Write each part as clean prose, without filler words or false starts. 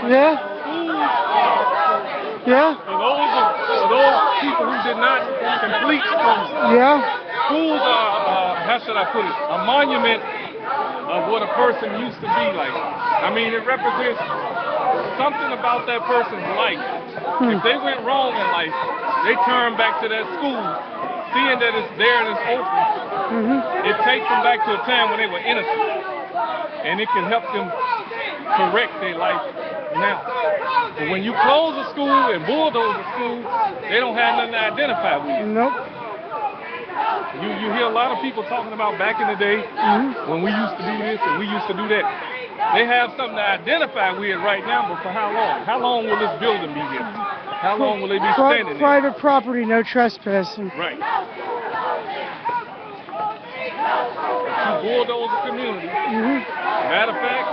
Yeah. Yeah. For those people who did not complete school. Yeah. Schools are, how should I put it, a monument of what a person used to be like. I mean, it represents something about that person's life. If they went wrong in life, they turn back to that school, seeing that it's there and it's open. It takes them back to a time when they were innocent, and it can help them correct their life now. But when you close a school and bulldoze a school, they don't have nothing to identify with. Nope. You hear a lot of people talking about back in the day when we used to do this and we used to do that. They have something to identify with right now, but for how long? How long will this building be here? How long will they be standing there? Private property, no trespassing. Right. To bulldoze the community. Matter of fact,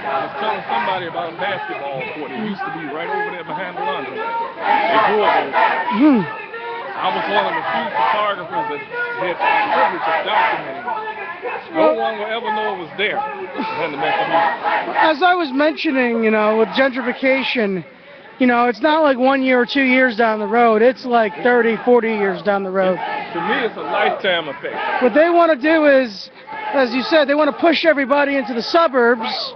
I was telling somebody about a basketball court. It used to be right over there behind the laundry. They bulldozed. I was one of the few photographers that had the privilege of documenting it. No one will ever know it was there. As I was mentioning, you know, with gentrification, you know, it's not like 1 year or 2 years down the road. It's like 30, 40 years down the road. To me, it's a lifetime effect. What they want to do is, as you said, they want to push everybody into the suburbs,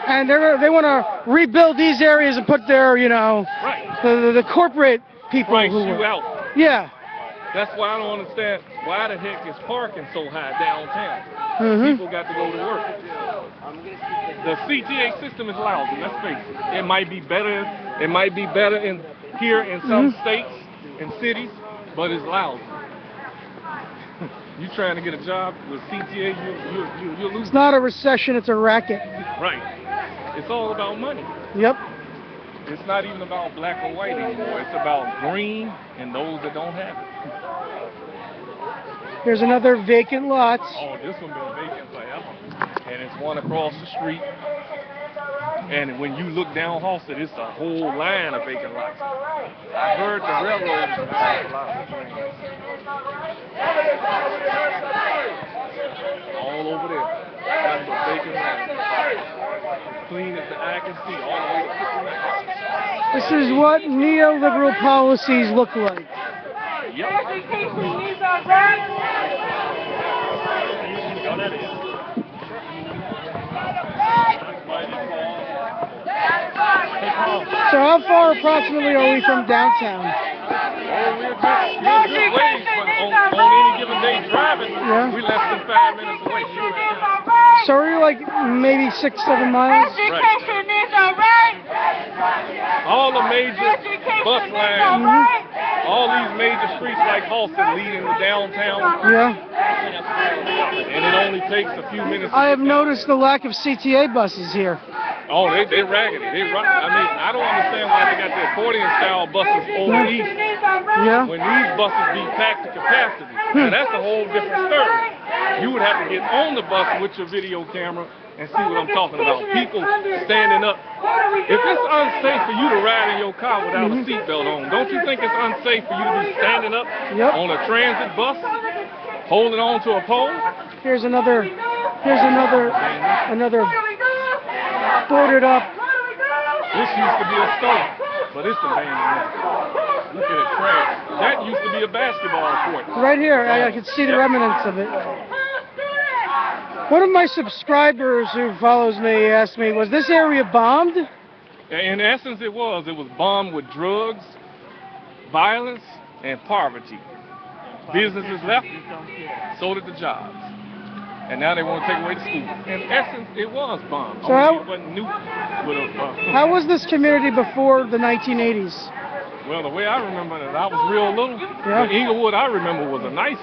and they want to rebuild these areas and put their, you know, the corporate people who you out. Yeah. That's why I don't understand why the heck is parking so high downtown. People got to go to work. The CTA system is lousy. Let's face it. It might be better. It might be better here in some states and cities, but it's lousy. You trying to get a job with CTA, you lose. It's not a recession. It's a racket. Right. It's all about money. Yep. It's not even about black or white anymore. It's about green and those that don't have it. There's another vacant lot. Oh, this one been vacant forever. And it's one across the street. And when you look down Halsted, it's a whole line of vacant lots. I heard the railroad has a lot of drains. All over there. Nothing but vacant lots. Clean as the eye can see, all the way to 59. This is what neoliberal policies look like. Yep. So how far approximately are we from downtown? Oh, we're good ways, but on any given day driving, we're less than 5 minutes away. So are you like maybe 6-7 miles? Education is a right. All the major bus lines, all these major streets like Halsted leading to downtown. And it only takes a few minutes. I have noticed the lack of CTA buses here. Oh, they're raggedy. I mean, I don't understand why they got the accordion-style buses over east. When these buses be packed to capacity. Now, that's a whole different story. You would have to get on the bus with your video camera and see what I'm talking about. People standing up. If it's unsafe for you to ride in your car without a seatbelt on, don't you think it's unsafe for you to be standing up on a transit bus, holding on to a pole? Here's another boarded up. This used to be a store, but it's abandoned now. Look at it, trash. That used to be a basketball court. Right here, I can see the remnants of it. One of my subscribers who follows me asked me, was this area bombed? In essence, it was. It was bombed with drugs, violence, and poverty. Businesses left, so did the jobs. And now they want to take away the school. In essence, it was bombed. So it wasn't new. How was this community before the 1980s? Well, the way I remember it, I was real little. The Inglewood, I remember, was a nice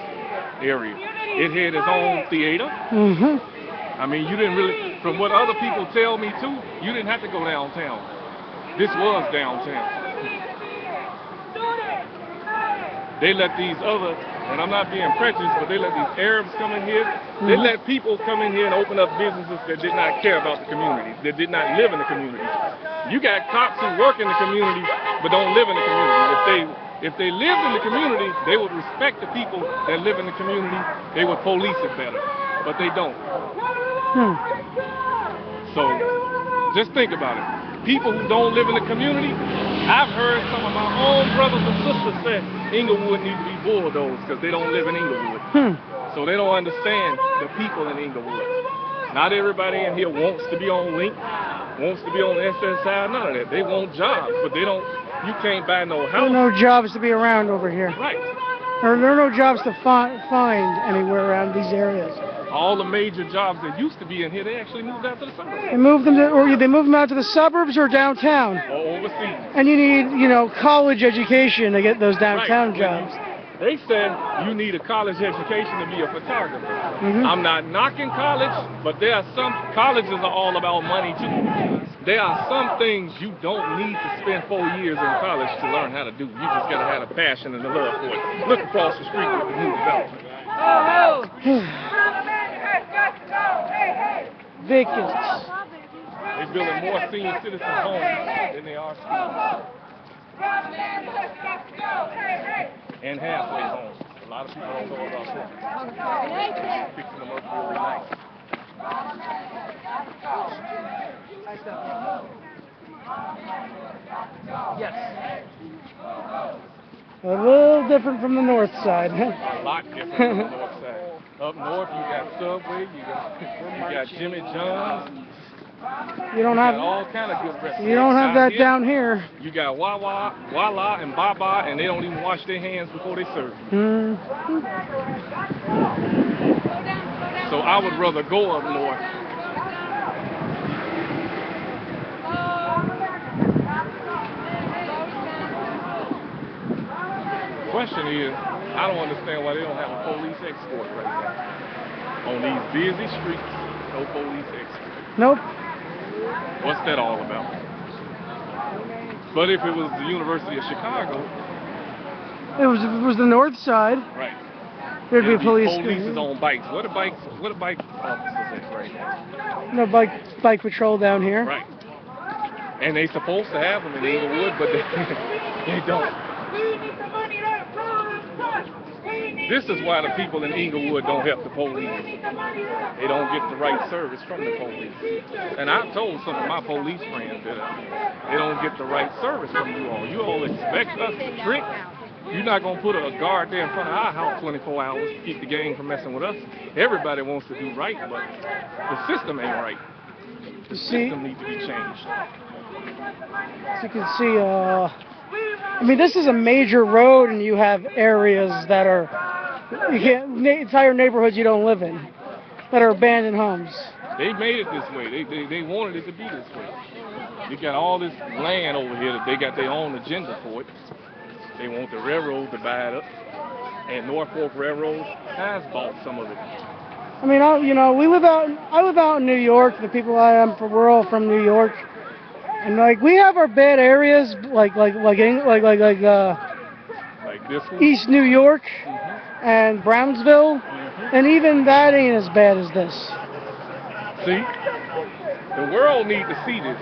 area. It had its own theater. I mean, you didn't really, from what other people tell me too, you didn't have to go downtown. This was downtown. They let these other, and I'm not being prejudiced, but they let these Arabs come in here. They let people come in here and open up businesses that did not care about the community, that did not live in the community. You got cops who work in the community but don't live in the community. If they lived in the community, they would respect the people that live in the community. They would police it better, but they don't. So Just think about it. People who don't live in the community, I've heard some of my own brothers and sisters say Inglewood needs to be bulldozed because they don't live in Inglewood. So they don't understand the people in Inglewood. Not everybody in here wants to be on Link, wants to be on SSI, none of that. They want jobs, but they don't, you can't buy no house. There are no jobs to be around over here. Right. There are no jobs to find anywhere around these areas. All the major jobs that used to be in here, they actually moved out to the suburbs. They moved them they moved them out to the suburbs or downtown. Or overseas. And you need, college education to get those downtown jobs. They said you need a college education to be a photographer. I'm not knocking college, but there are some colleges are all about money too. There are some things you don't need to spend 4 years in college to learn how to do. You just gotta have a passion and a love for it. Look across the street with the new development. Vacant. They're building more senior citizen homes than they are schools. And halfway homes. A lot of people don't know about that. Fixing them up really nice. Yes. A little different from the north side. A lot different from the north side. Up north, you got Subway, you got Jimmy John's. You don't have all kind of good restaurants. You don't have that down here. You got Wawa, Walla, and Baba, and they don't even wash their hands before they serve you. So I would rather go up north. Question is, I don't understand why they don't have a police escort right now. On these busy streets, no police escort. Nope. What's that all about? But if it was the University of Chicago, it was the north side. Right. There'd be police. Police is on bikes. What are bike officers at right now? No bike patrol down here. Right. And they supposed to have them in Inglewood, but they don't. This is why the people in Inglewood don't help the police. They don't get the right service from the police. And I've told some of my police friends that they don't get the right service from you all. You all expect us to trick. You're not going to put a guard there in front of our house 24 hours to keep the gang from messing with us. Everybody wants to do right, but the system ain't right. The system needs to be changed. As you can see, I mean, this is a major road, and you have areas that are, entire neighborhoods you don't live in, that are abandoned homes. They made it this way. They wanted it to be this way. You got all this land over here that they got their own agenda for it. They want the railroad to buy it up, and Norfolk Railroad has bought some of it. I mean, I live out in New York. The people we're all from New York, and like we have our bad areas, like this one? East New York and Brownsville, and even that ain't as bad as this. See, the world needs to see this.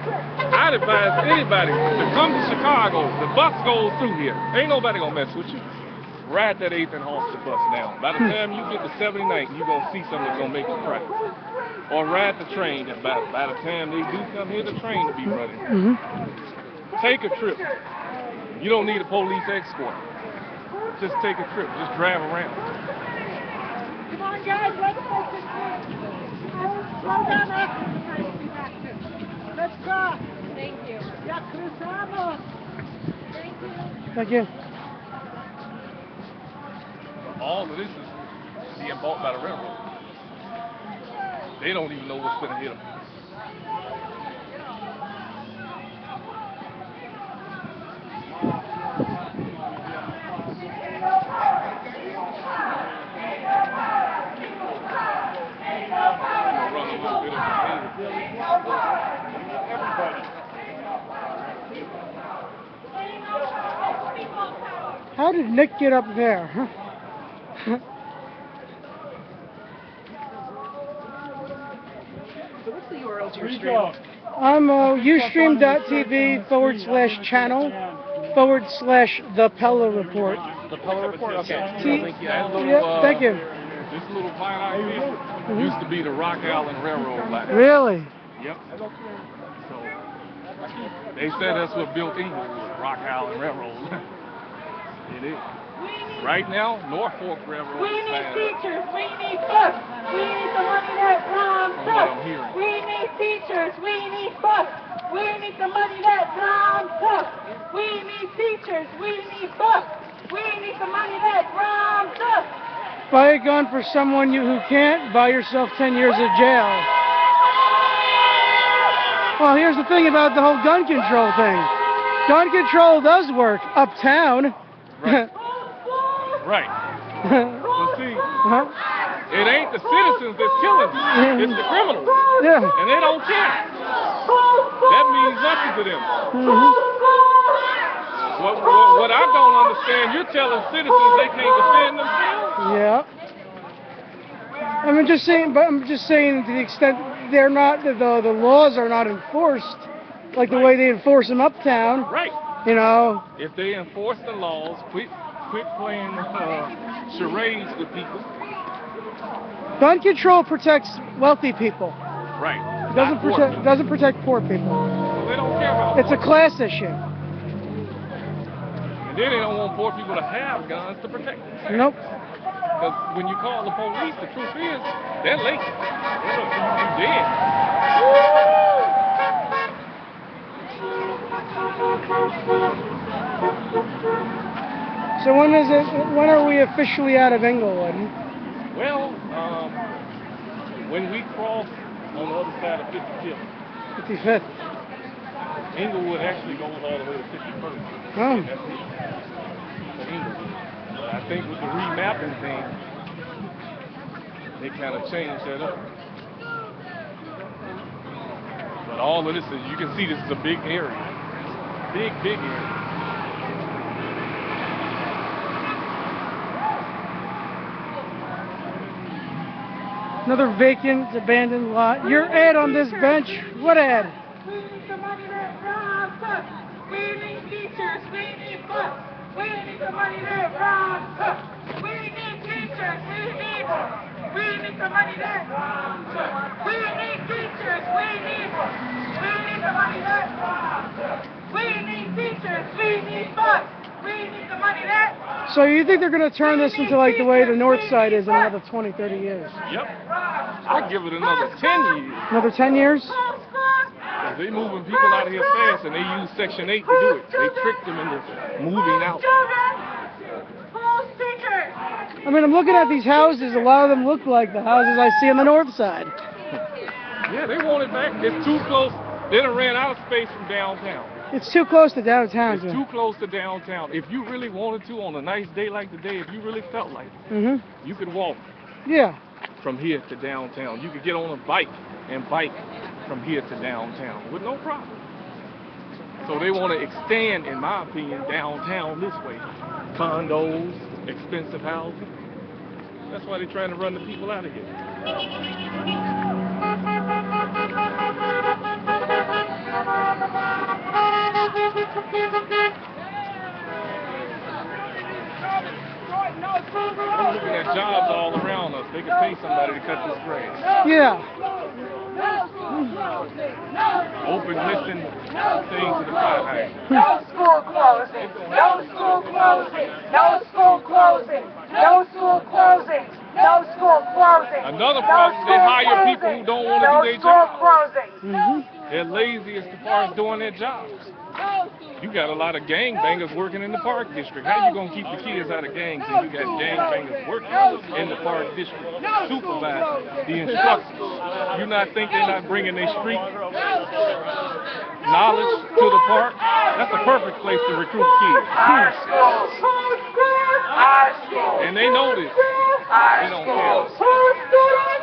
I'd advise anybody to come to Chicago. The bus goes through here. Ain't nobody gonna mess with you. Ride that 8th and Hofstra bus down. By the time you get to 79th, you're gonna see something that's gonna make you cry. Or ride the train. And by the time they do come here, the train will be running. Take a trip. You don't need a police escort. Just take a trip. Just drive around. Come on, guys, let's go. Slow down after the train will be back too. Let's go. Thank you. Ya cruzamos. Thank you. Thank you. All of this is being bought by the railroad. They don't even know what's going to hit them. How did Nick get up there? So what's the URL to your stream? I'm ustream.tv/channel/ThePellaReport. ThePellaReport? Okay. Thank you. This little line out here used to be the Rock Island Railroad line. Really? Yep. So they said that's what built Inglewood, Rock Island Railroad. It is. Right now, Norfolk Railroad We is need bad. teachers. We need books. We need the money that Brown From what took. I'm hearing. We need teachers. We need books. We need the money that Brown took. We need teachers. We need books. We need the money that Brown took. Buy a gun for someone who can't, buy yourself 10 years of jail. Well, here's the thing about the whole gun control thing. Gun control does work uptown. Right. Right. But see, it ain't the citizens that's killing them. It's the criminals. Yeah. And they don't care. That means nothing to them. What I don't understand, you're telling citizens they can't defend themselves? Yeah. I'm just saying to the extent they're not, the laws are not enforced like the way they enforce them uptown. Right. You know. If they enforce the laws, quit playing charades with people. Gun control protects wealthy people. Right. Doesn't protect poor people. Well, they don't care about It's a class issue. And then they don't want poor people to have guns to protect themselves. Nope. Because when you call the police, the truth is, they're late. They're dead. So when are we officially out of Inglewood? Well, when we cross on the other side of 55th, 55th. Inglewood actually goes all the way to 51st. Oh. That's it. For Inglewood. But I think with the remapping thing, they kind of changed that up. But all of this is, you can see this is a big area. Big area. Another vacant, abandoned lot. Your ad on this bench? What ad? We need the money that Brown took. We need teachers. We need books. We need the money that Brown took. We need teachers. We need books. We need the money that Brown took. We need teachers. We need books. We need the money that Brown took. We need teachers. We need books. We need the money that. So you think they're going to turn this into like the way the north side is in another 20, 30 years? Yep. I'll give it another 10 years. Another 10 years? Because they moving people out of here fast, and they use Section 8 to do it. They tricked them into moving out. I mean, I'm looking at these houses. A lot of them look like the houses I see on the north side. Yeah, they want it back. It's too close. They done ran out of space from downtown. It's too close to downtown. It's too close to downtown. If you really wanted to, on a nice day like today, if you really felt like it, you could walk Yeah. from here to downtown. You could get on a bike and bike from here to downtown with no problem. So they want to extend, in my opinion, downtown this way. Condos, expensive housing. That's why they're trying to run the people out of here. I'm looking at jobs all around us. They could pay somebody to cut this grass. Yeah. Open, listen, things to the side. No school closing. No school closing. No school closing. No school closing. No school closing. Another problem, they hire people who don't want to do their job. Closing. They're lazy as far as doing their jobs. You got a lot of gangbangers working in the park district. How you gonna keep the kids out of gangs if you got gangbangers working in the park district, supervising the instructors? You not think they're not bringing their street knowledge to the park? That's a perfect place to recruit kids. And they know this. They don't care.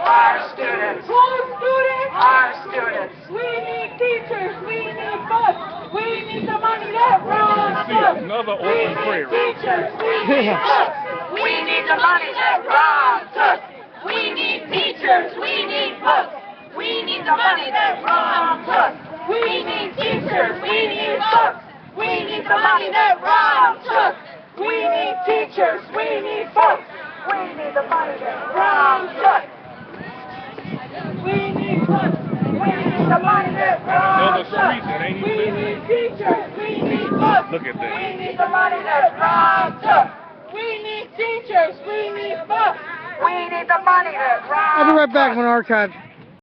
Our students. Our students. We need teachers. We need books. We need the money that Brown took. Another open prayer. Teachers. We need books. We need the money that Brown took. We need teachers. We need books. We need the money that Brown took. We need teachers. We need books. We need the money that Brown took. We need teachers. We need books. We need the money that Brown took. We need books. need the money that Another runs street us. that ain't We even need teachers. We need bus. Look at that. We need the money that runs us. We need teachers. We need bus. We need the money that runs us. I'll be right back with an archive.